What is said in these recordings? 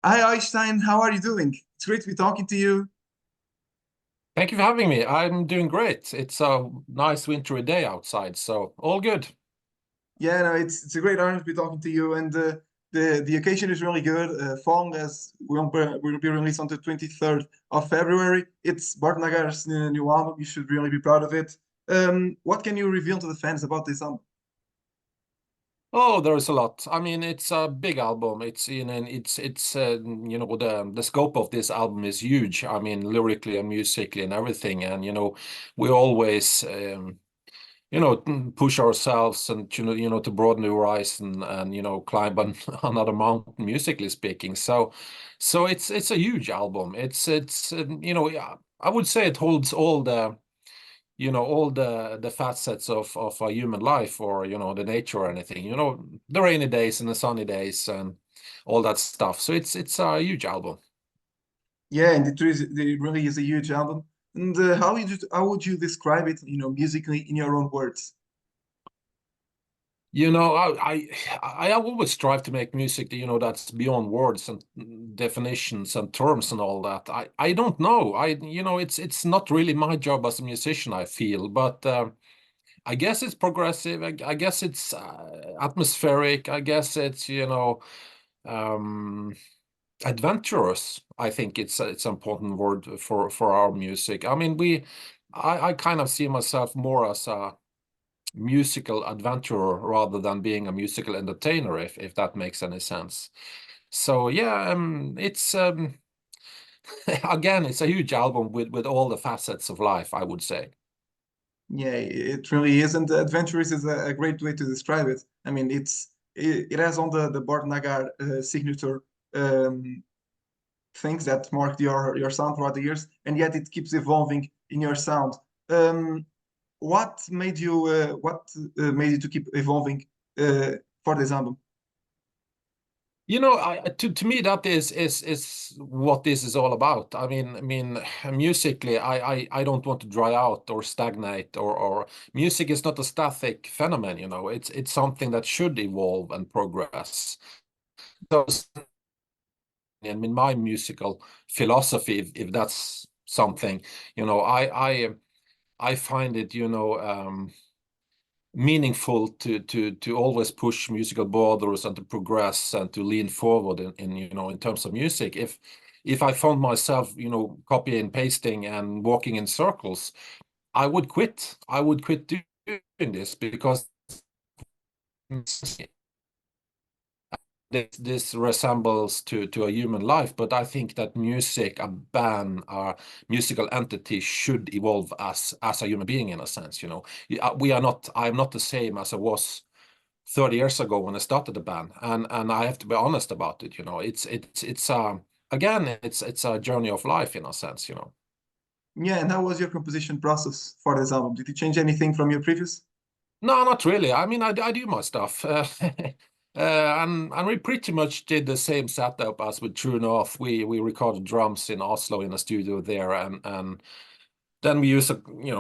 Hi, Oystein. How are you doing? It's great to be talking to you. Thank you for having me. I'm doing great. It's a nice wintry day outside, so all good. Yeah, no, it's a great honor to be talking to you, and the occasion is really good. Fall as will be released on the 23rd of February. It's Borknagar's new album. You should really be proud of it. What can you reveal to the fans about this album? Oh, there's a lot. I mean, it's a big album. The scope of this album is huge. I mean, lyrically and musically and everything. And we always push ourselves and to broaden the horizon and climb another mountain musically speaking. So it's a huge album. Yeah, I would say it holds all the facets of a human life, or the nature or anything, the rainy days and the sunny days and all that stuff. So it's a huge album. Yeah, and it really is a huge album. And how would you describe it, musically in your own words? I always strive to make music that's beyond words and definitions and terms and all that. I don't know. It's not really my job as a musician, I feel, but I guess it's progressive. I guess it's atmospheric. I guess it's um adventurous. I think it's an important word for our music. I mean, I kind of see myself more as a musical adventurer rather than being a musical entertainer, if that makes any sense. So yeah, it's again, it's a huge album with all the facets of life, I would say. Yeah, it really is, and adventurous is a great way to describe it. I mean, it has on the Borknagar signature um, things that marked your sound throughout the years, and yet it keeps evolving in your sound. Um, what made you to keep evolving for this album? To me that is what this is all about. I mean, musically, I don't want to dry out or stagnate, or music is not a static phenomenon. It's something that should evolve and progress. So, I mean, my musical philosophy, if that's something, I find it, meaningful to always push musical borders and to progress and to lean forward in terms of music. If I found myself copying and pasting and walking in circles, I would quit doing this, because this resembles to a human life. But I think that music, a band, a musical entity, should evolve as a human being, in a sense. I'm not the same as I was 30 years ago when I started the band, and I have to be honest about it. It's a journey of life, in a sense. Yeah, and how was your composition process for this album? Did you change anything from your previous? No, not really. I mean, I do my stuff. And we pretty much did the same setup as with True North. We recorded drums in Oslo in a studio there, and then we used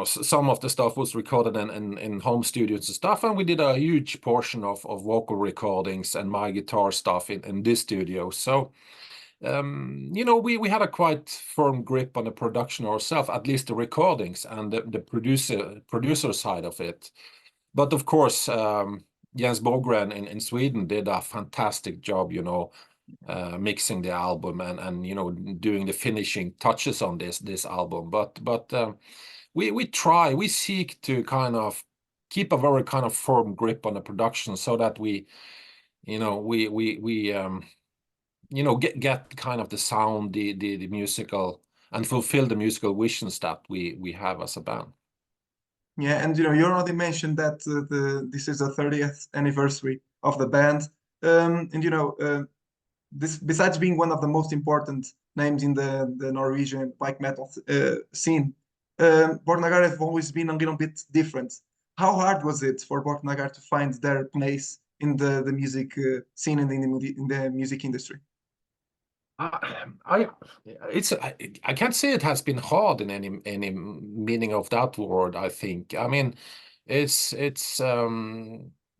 some of the stuff was recorded in home studios and stuff, and we did a huge portion of vocal recordings and my guitar stuff in this studio. So we had a quite firm grip on the production ourselves, at least the recordings and the producer side of it. But of course, Jens Borgren in Sweden did a fantastic job, mixing the album and doing the finishing touches on this album. But we seek to kind of keep a very kind of firm grip on the production, so that we you know we get kind of the sound, the musical, and fulfill the musical visions that we have as a band. Yeah, and you already mentioned that this is the 30th anniversary of the band, and this besides being one of the most important names in the Norwegian black metal scene, Borknagar have always been a little bit different. How hard was it for Borknagar to find their place in the music scene and in the music industry? I I can't say it has been hard in any meaning of that word, I think. I mean, it's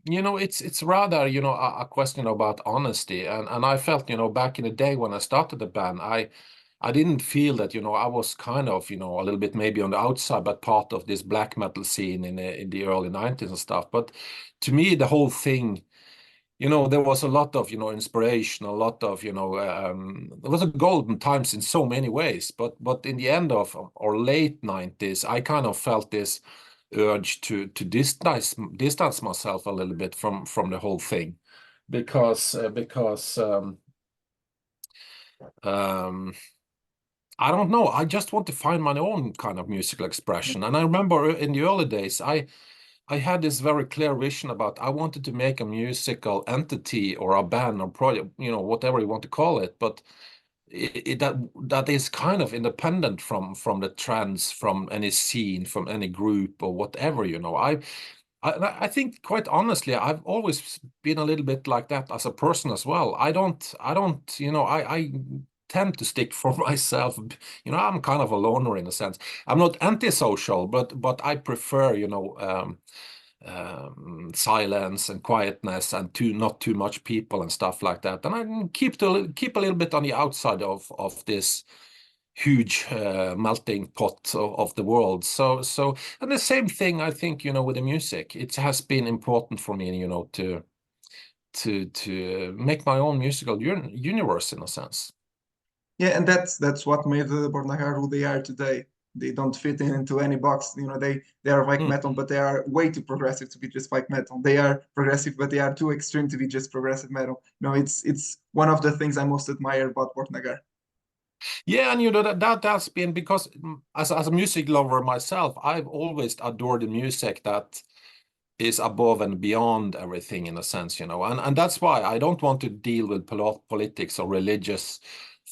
it's rather, a question about honesty. And I felt, back in the day when I started the band, I didn't feel that, I was kind of, a little bit maybe on the outside, but part of this black metal scene in the early 90s and stuff. But to me, the whole thing, there was a lot of, inspiration, a lot of, there was a golden times in so many ways. But in the end of or late 90s, I kind of felt this urge to distance myself a little bit from the whole thing, because um, I don't know. I just want to find my own kind of musical expression. And I remember in the early days, I had this very clear vision about I wanted to make a musical entity or a band or project, whatever you want to call it, but that is kind of independent from the trends, from any scene, from any group or whatever. I think quite honestly, I've always been a little bit like that as a person as well. I don't, I tend to stick for myself. I'm kind of a loner in a sense. I'm not antisocial, but I prefer, silence and quietness and not too much people and stuff like that. And I keep a little bit on the outside of this huge melting pot of the world. So and the same thing I think, with the music. It has been important for me, to make my own musical universe in a sense. Yeah, and that's what made the Borknagar who they are today. They don't fit into any box. They are like Mm. metal, but they are way too progressive to be just like metal. They are progressive, but they are too extreme to be just progressive metal. It's one of the things I most admire about Borknagar. Yeah, and that has been because, as a music lover myself, I've always adored the music that is above and beyond everything in a sense, and that's why I don't want to deal with politics or religious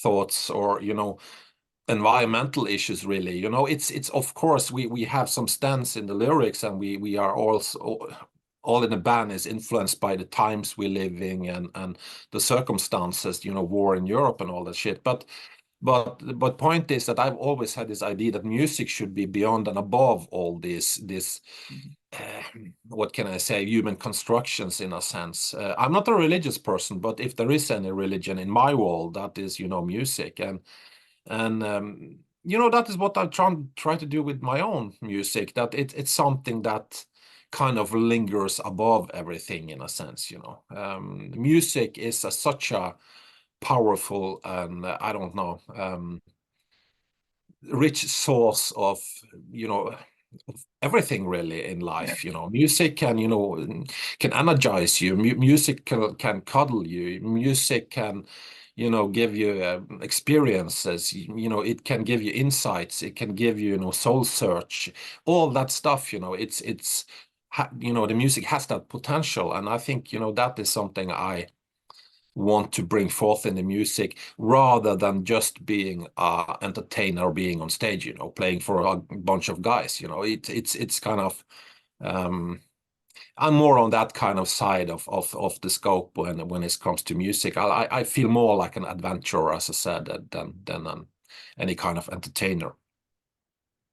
thoughts or, environmental issues really. It's of course we have some stance in the lyrics, and we are also all in the band is influenced by the times we live in, and the circumstances, war in Europe and all that shit. But point is that I've always had this idea that music should be beyond and above all this uh, what can I say, human constructions in a sense. I'm not a religious person, but if there is any religion in my world, that is, music. And that is what I try to do with my own music, that it's something that kind of lingers above everything in a sense. Music is such a powerful and I don't know, rich source of, you know of everything really in Yeah. life. Music can energize you. Music can cuddle you. Music can give you experiences. It can give you insights. It can give you, soul search, all that stuff. The music has that potential, and I think that is something I want to bring forth in the music, rather than just being a entertainer, being on stage, playing for a bunch of guys. It's kind of, um I'm more on that kind of side of the scope when it comes to music. I feel more like an adventurer, as I said, than any kind of entertainer.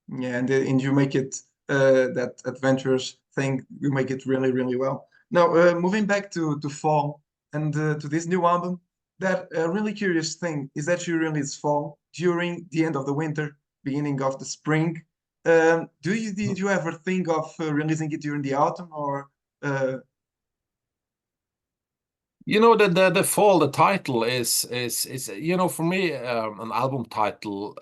Yeah, and you make it that adventurous thing. You make it really, really well. Now, moving back to fall and to this new album, that really curious thing is that you release fall during the end of the winter, beginning of the spring. Did you ever think of releasing it during the autumn or? Uh, The fall, the title is for me, an album title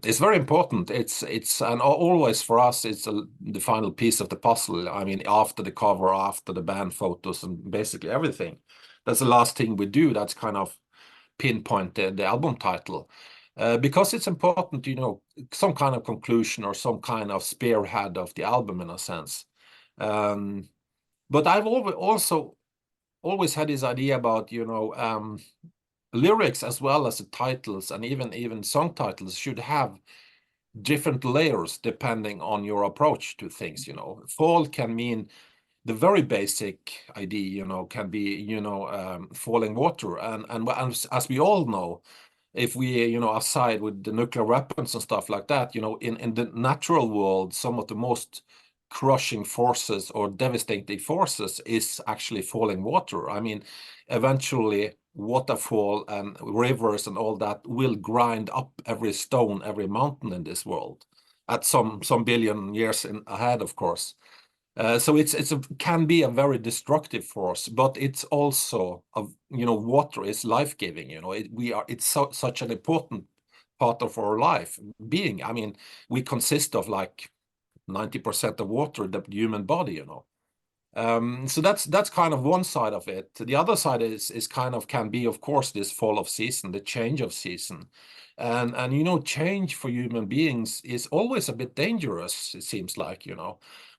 is very important. It's and always for us it's the final piece of the puzzle. I mean, after the cover, after the band photos, and basically everything. That's the last thing we do. That's kind of pinpoint the album title, because it's important. Some kind of conclusion or some kind of spearhead of the album in a sense. Um, but I've also always had this idea about, lyrics as well as the titles, and even song titles should have different layers depending on your approach to things. Fall can mean the very basic idea, can be, falling water. And as we all know, if we, aside with the nuclear weapons and stuff like that, in the natural world, some of the most crushing forces or devastating forces is actually falling water. I mean, eventually waterfall and rivers and all that will grind up every stone, every mountain in this world at some billion years ahead, of course. So it's can be a very destructive force, but it's also water is life-giving. It's such an important part of our life being. I mean, we consist of like 90% of water, the human body. So that's kind of one side of it. The other side is kind of can be, of course, this fall of season, the change of season. And change for human beings is always a bit dangerous, it seems like.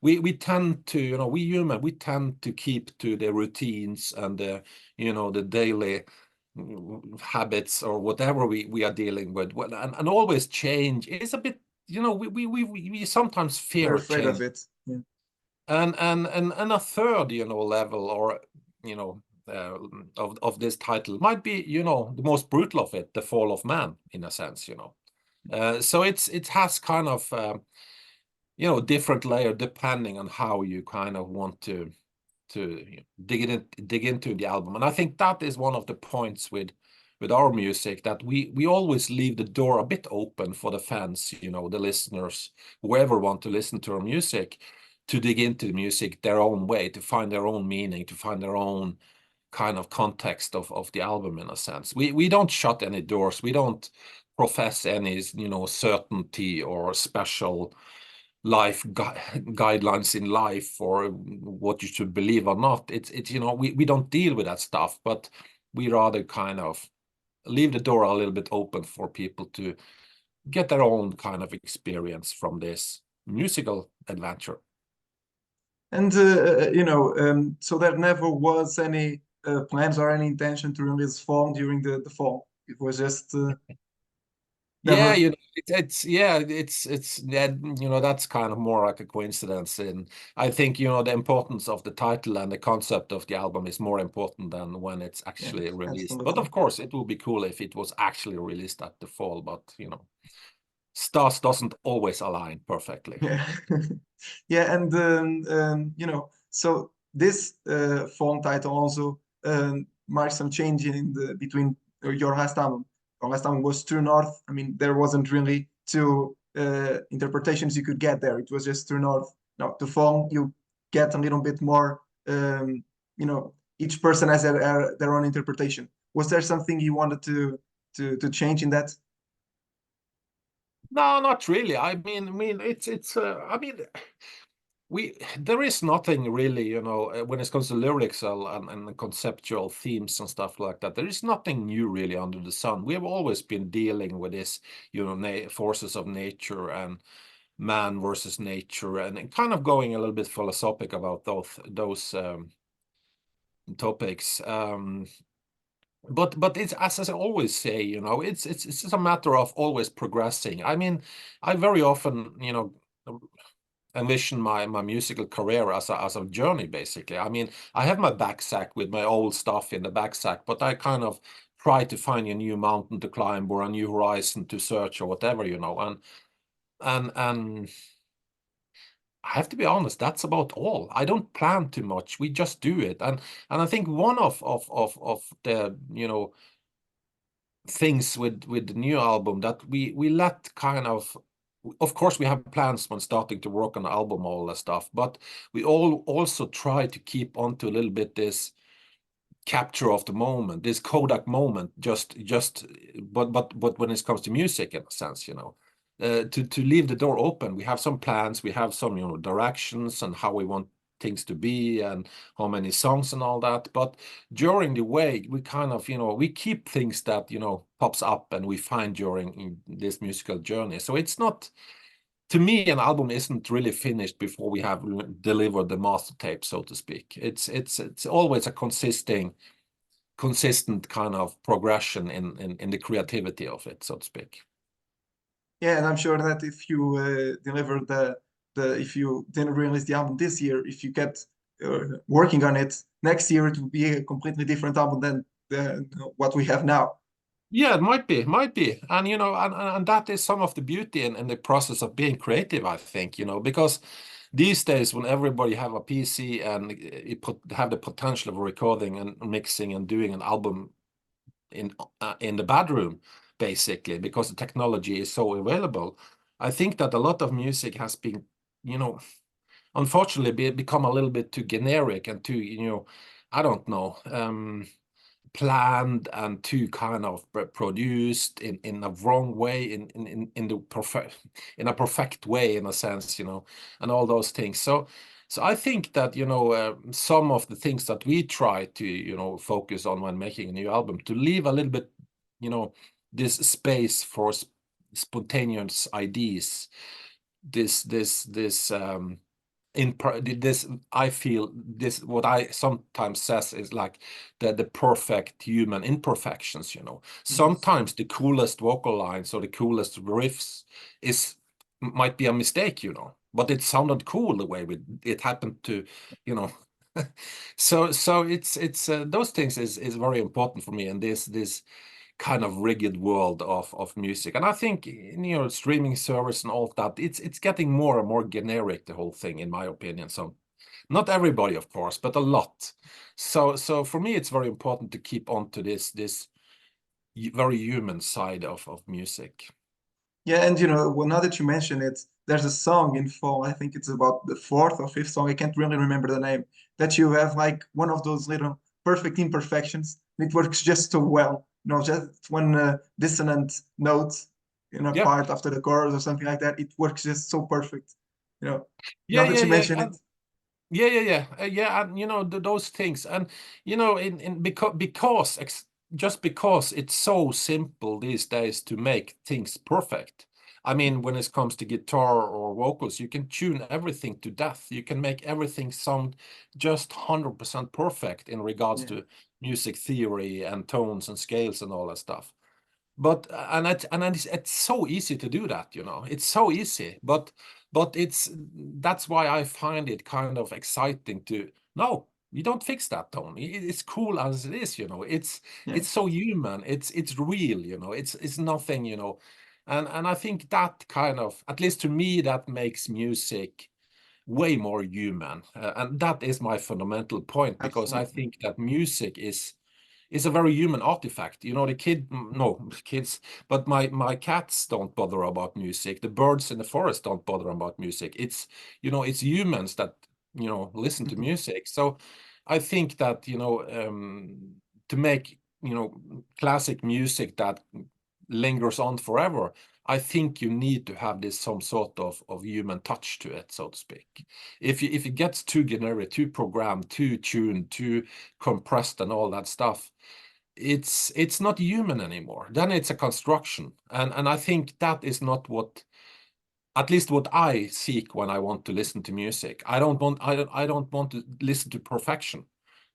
We tend to, we tend to keep to the routines and the daily habits or whatever we are dealing with. Well, and always change is a bit, we sometimes We're fear afraid of change. it. Yeah. And a third, level or uh, of this title might be, the most brutal of it, the fall of man, in a sense. So it has kind of different layer depending on how you kind of want to dig into the album. And I think that is one of the points with our music, that we always leave the door a bit open for the fans, the listeners, whoever want to listen to our music, to dig into the music their own way, to find their own meaning, to find their own kind of context of the album, in a sense. We don't shut any doors. We don't profess any, certainty or special life guidelines in life or what you should believe or not. It's we don't deal with that stuff, but we rather kind of leave the door a little bit open for people to get their own kind of experience from this musical adventure. And so there never was any plans or any intention to release Fall during the fall. It was just Yeah, never. it's yeah, that's kind of more like a coincidence. And I think, the importance of the title and the concept of the album is more important than when it's Yeah, actually released. But absolutely. of course, it would be cool if it was actually released at the fall, but stars doesn't always align perfectly. Yeah, yeah, and so this Fall title also marks some change in the between your last album. Your last album was True North. I mean, there wasn't really two interpretations you could get there. It was just True North. Now, to Fall, you get a little bit more. Each person has their own interpretation. Was there something you wanted to change in that? No, not really. I mean, I mean, there is nothing really, when it comes to lyrics and conceptual themes and stuff like that. There is nothing new really under the sun. We have always been dealing with this, forces of nature and man versus nature, and kind of going a little bit philosophic about those topics. But it's, as I always say, it's just a matter of always progressing. I mean, I very often, envision my musical career as a journey, basically. I mean, I have my backpack with my old stuff in the backpack, but I kind of try to find a new mountain to climb or a new horizon to search or whatever, and I have to be honest, that's about all. I don't plan too much. We just do it. And I think one of the, things with the new album that we let kind of course we have plans when starting to work on the album, all that stuff, but we also try to keep on to a little bit this capture of the moment, this Kodak moment, but when it comes to music, in a sense, to leave the door open. We have some plans, we have some directions and how we want things to be and how many songs and all that, but during the way we kind of we keep things that pops up and we find during this musical journey. So it's not, to me, an album isn't really finished before we have delivered the master tape, so to speak. It's always a consistent kind of progression in the creativity of it, so to speak. Yeah, and I'm sure that if you deliver if you didn't release the album this year, if you kept working on it next year, it will be a completely different album than what we have now. Yeah, it might be. And and that is some of the beauty in the process of being creative, I think, because these days when everybody have a PC and have the potential of recording and mixing and doing an album in the bedroom, basically, because the technology is so available, I think that a lot of music has been, unfortunately, become a little bit too generic and too, I don't know, planned and too kind of produced in a wrong way, in a perfect way, in a sense, and all those things. So I think that, some of the things that we try to, focus on when making a new album, to leave a little bit, this space for spontaneous ideas, this I feel this, what I sometimes says is like the perfect human imperfections. Yes. Sometimes the coolest vocal lines or the coolest riffs might be a mistake, but it sounded cool the way it happened to, you know. So it's those things is very important for me, and this kind of rigid world of music. And I think, streaming service and all of that, it's getting more and more generic, the whole thing, in my opinion. So not everybody, of course, but a lot. So for me, it's very important to keep on to this very human side of music. Yeah, and well, now that you mention it, there's a song in Fall. I think it's about the fourth or fifth song. I can't really remember the name. That you have like one of those little perfect imperfections. It works just so well. Just one dissonant note in a Yeah, part after the chorus or something like that. It works just so perfect. yeah, Now that yeah, you mention yeah. it, Yeah, and those things, and in just because it's so simple these days to make things perfect. I mean, when it comes to guitar or vocals, you can tune everything to death. You can make everything sound just 100% perfect in regards yeah, to music theory and tones and scales and all that stuff. But it's so easy to do that, It's so easy, but that's why I find it kind of exciting to no, you don't fix that tone. It's cool as it is, yeah, It's so human. It's real, It's nothing, And I think that kind of, at least to me, that makes music way more human, and that is my fundamental point, because I absolutely. think that music is a very human artifact. No kids, but my cats don't bother about music. The birds in the forest don't bother about music. It's humans that, listen to Mhm. music. So I think that, to make, classic music that lingers on forever, I think you need to have this some sort of human touch to it, so to speak. If it gets too generic, too programmed, too tuned, too compressed and all that stuff, it's not human anymore. Then it's a construction. And I think that is not what, at least what I seek when I want to listen to music. I don't want to listen to perfection.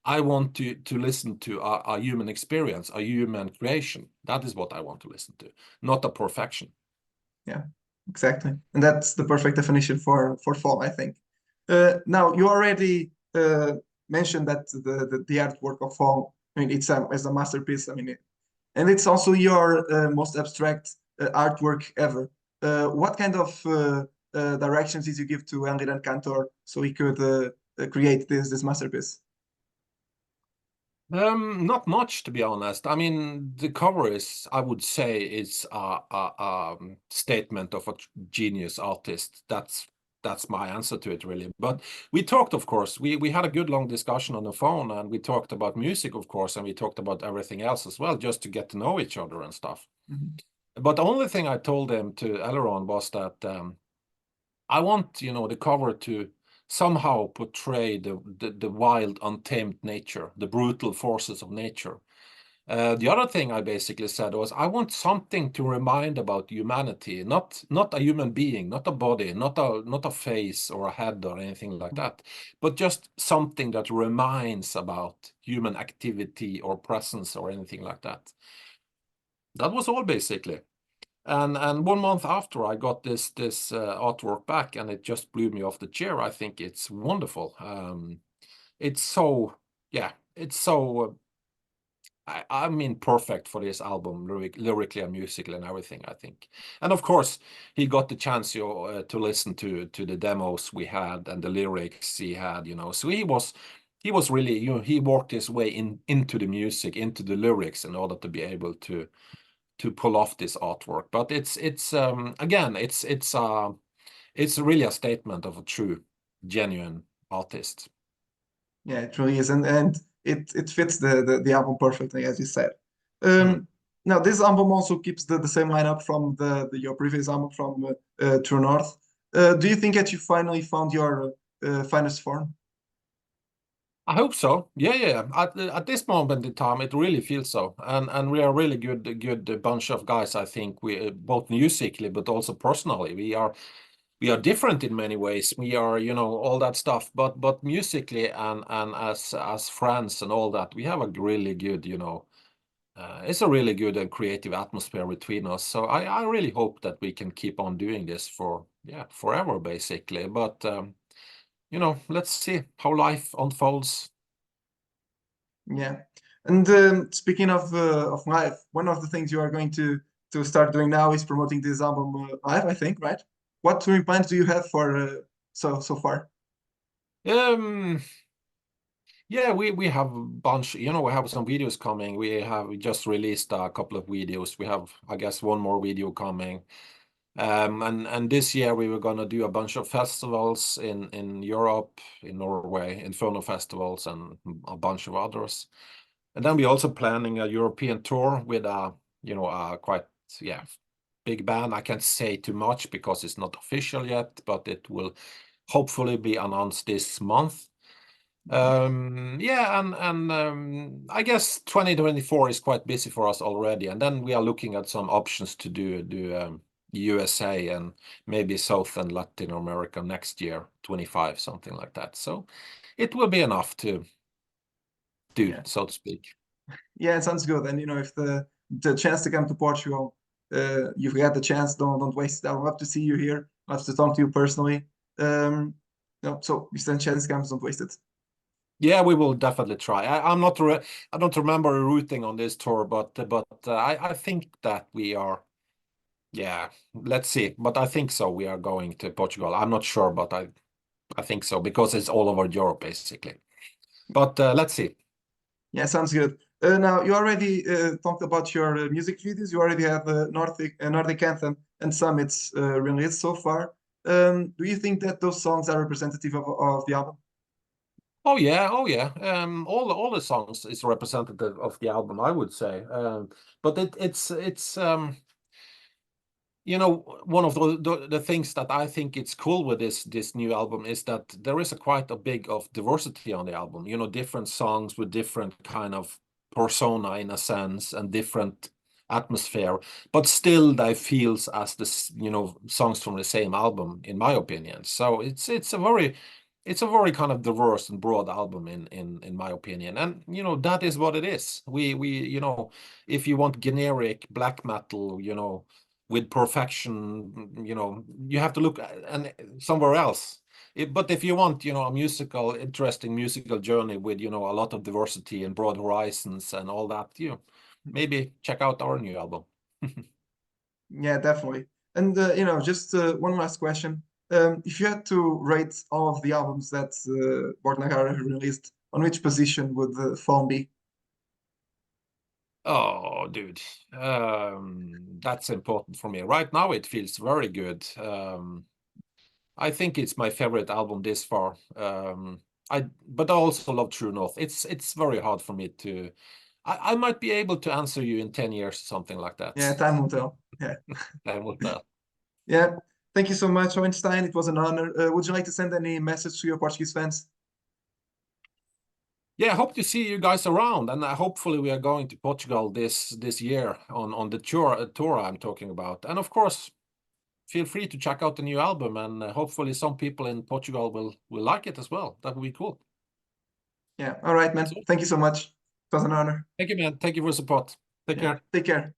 I want to listen to a human experience, a human creation. That is what I want to listen to, not a perfection. Yeah, exactly. And that's the perfect definition for Fall, I think. Now, you already mentioned that the artwork of Fall, I mean, it's a masterpiece. I mean, and it's also your most abstract artwork ever. What kind of directions did you give to Henry Cantor so he could create this masterpiece? Not much, to be honest. I mean, the cover is, I would say, is a statement of a genius artist. That's my answer to it, really. But we talked, of course. We had a good long discussion on the phone, and we talked about music, of course, and we talked about everything else as well, just to get to know each other and stuff. Mhm. But the only thing I told him, to Eleron, was that I want, the cover to somehow portray the wild, untamed nature, the brutal forces of nature. The other thing I basically said was, I want something to remind about humanity, not a human being, not a body, not a face or a head or anything like that, but just something that reminds about human activity or presence or anything like that. That was all, basically. And 1 month after, I got this artwork back, and it just blew me off the chair. I think it's wonderful. It's so, yeah, it's so I mean, perfect for this album, lyrically and musically and everything, I think. And of course, he got the chance to listen to the demos we had and the lyrics he had, So he was really, he worked his way into the music, into the lyrics in order to be able to pull off this artwork. But it's again, it's really a statement of a true, genuine artist. Yeah, it really is, and it fits the album perfectly, as you said. Mm. Now, this album also keeps the same lineup from your previous album from True North. Do you think that you finally found your finest form? I hope so. Yeah. At this moment in time, it really feels so, and we are a really good bunch of guys. I think we both musically, but also personally, we are different in many ways. We are, all that stuff, but musically and as friends and all that, we have a really good, it's a really good and creative atmosphere between us. So I really hope that we can keep on doing this for forever, basically. But let's see how life unfolds. Yeah, and speaking of live, one of the things you are going to start doing now is promoting this album live, I think, right? What touring plans do you have for so far? Um, yeah, we have a bunch, we have some videos coming. We just released a couple of videos. We have, I guess, one more video coming. And this year we were gonna do a bunch of festivals in Europe, in Norway, Inferno festivals, and a bunch of others. And then we're also planning a European tour with a quite big band. I can't say too much because it's not official yet, but it will hopefully be announced this month. Yeah, and I guess 2024 is quite busy for us already, and then we are looking at some options to do USA and maybe South and Latin America next year, 25, something like that. So it will be enough to do, Yeah, so to speak. yeah, it sounds good. And if the chance to come to Portugal, you've got the chance, don't waste it. I would love to see you here. I'd love to talk to you personally. No, so if the chance comes, don't waste it. Yeah, we will definitely try. I don't remember a routing on this tour, but I think that we are. Yeah, let's see. But I think so. We are going to Portugal. I'm not sure, but I think so because it's all over Europe basically. But let's see. Yeah, sounds good. Now, you already talked about your music videos. You already have Nordic Anthem and Summits released so far. Do you think that those songs are representative of the album? Oh yeah. All the songs is representative of the album, I would say. But it's one of the things that I think it's cool with this new album is that there is a quite a big of diversity on the album. Different songs with different kind of persona in a sense and different atmosphere, but still they feels as this songs from the same album, in my opinion. So it's a very kind of diverse and broad album in my opinion, and that is what it is. We if you want generic black metal, with perfection, you have to look and somewhere else. But if you want, a interesting musical journey with, a lot of diversity and broad horizons and all that, maybe check out our new album. Yeah, definitely. And just one last question. If you had to rate all of the albums that Borknagar have released, on which position would the phone be? Oh, dude, that's important for me. Right now, it feels very good. I think it's my favorite album this far. But I also love True North. It's very hard for me to. I might be able to answer you in 10 years, something like Yeah, that. time will tell. Yeah. Time will tell. Yeah. Thank you so much, Oystein. It was an honor. Would you like to send any message to your Portuguese fans? Yeah, I hope to see you guys around, and hopefully we are going to Portugal this year on the tour I'm talking about. And of course, feel free to check out the new album, and hopefully some people in Portugal will like it as well. That would be cool. Yeah. All right, man. So, Thank you so much. It was an honor. thank you, man. Thank you for the support. Take Yeah. care. Take care.